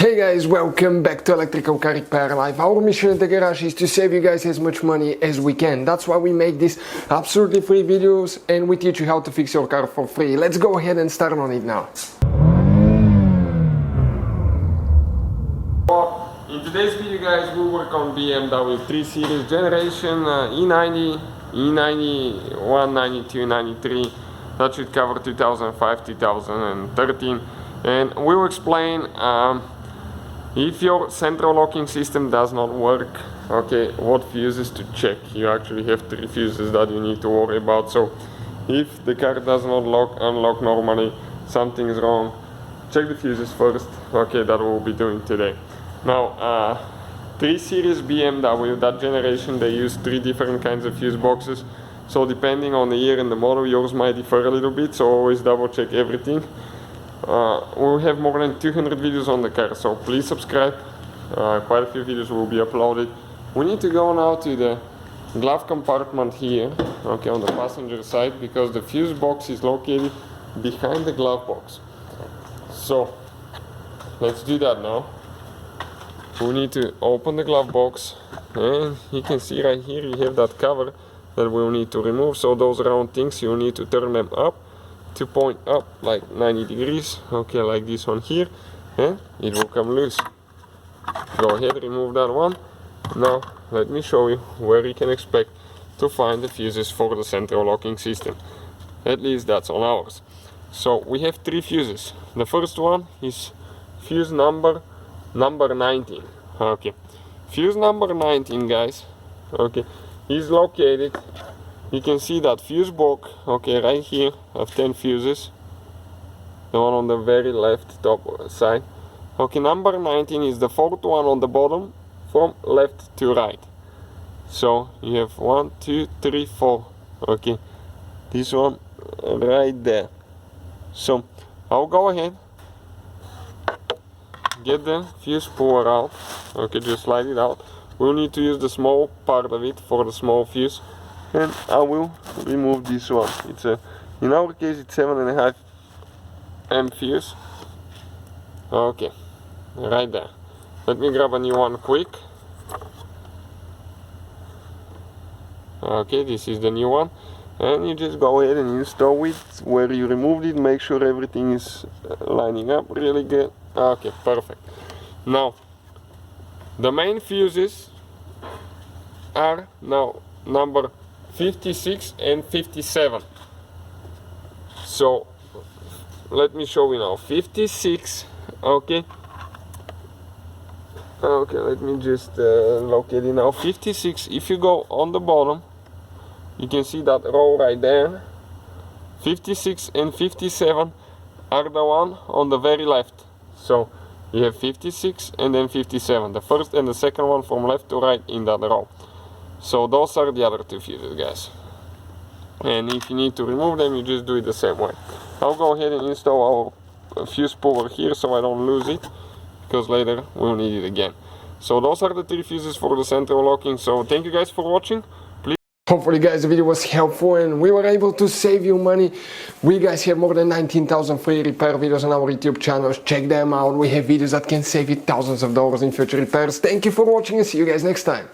Hey guys, welcome back to Electrical Car Repair Live. Our mission in the garage is to save you guys as much money as we can. That's why we make these absolutely free videos and we teach you how to fix your car for free. Let's go ahead and start on it now. In today's video guys, we work on BMW 3 Series generation E90, E91 92 93. That should cover 2005, 2013. And we will explain if your central locking system does not work, okay, what fuses to check. You actually have 3 fuses that you need to worry about. So if the car does not unlock normally, something is wrong, check the fuses first. Okay, that we'll be doing today. Now 3 Series BMW, that generation, they use 3 different kinds of fuse boxes. So depending on the year and the model, yours might differ a little bit, so always double check everything. We'll have more than 200 videos on the car, so please subscribe. Quite a few videos will be uploaded. We need to go now to the glove compartment here, okay, on the passenger side, because the fuse box is located behind the glove box. So let's do that now. We need to open the glove box, and you can see right here you have that cover that we'll need to remove. So those round things, you need to turn them up to point up like 90 degrees, okay, like this one here, and it will come loose. Go ahead, remove that one. Now let me show you where you can expect to find the fuses for the central locking system. At least that's on ours. So we have 3 fuses. The first one is fuse number 19. Okay, fuse number 19, guys, okay, is located, you can see that fuse box, okay, right here. I have 10 fuses, the one on the very left top side. Okay, number 19 is the 4th one on the bottom from left to right. So you have 1, 2, 3, 4. Okay, this one right there. So I'll go ahead, get the fuse puller out. Okay, just slide it out. We'll need to use the small part of it for the small fuse, and I will remove this one. It's a, in our case, it's 7.5 amp fuse. Okay, right there. Let me grab a new one quick. Okay, this is the new one, and you just go ahead and install it where you removed it. Make sure everything is lining up really good. Okay, perfect. Now the main fuses are now number 56 and 57. So let me show you now. 56, okay, let me just locate it now. 56, if you go on the bottom, you can see that row right there. 56 and 57 are the one on the very left. So you have 56 and then 57, the first and the second one from left to right in that row. So those are the other 2 fuses, guys. And if you need to remove them, you just do it the same way. I'll go ahead and install our fuse puller here so I don't lose it, because later we'll need it again. So those are the 3 fuses for the central locking. So thank you guys for watching. Hopefully guys the video was helpful and we were able to save you money. We guys have more than 19,000 free repair videos on our YouTube channels. Check them out. We have videos that can save you thousands of dollars in future repairs. Thank you for watching and see you guys next time.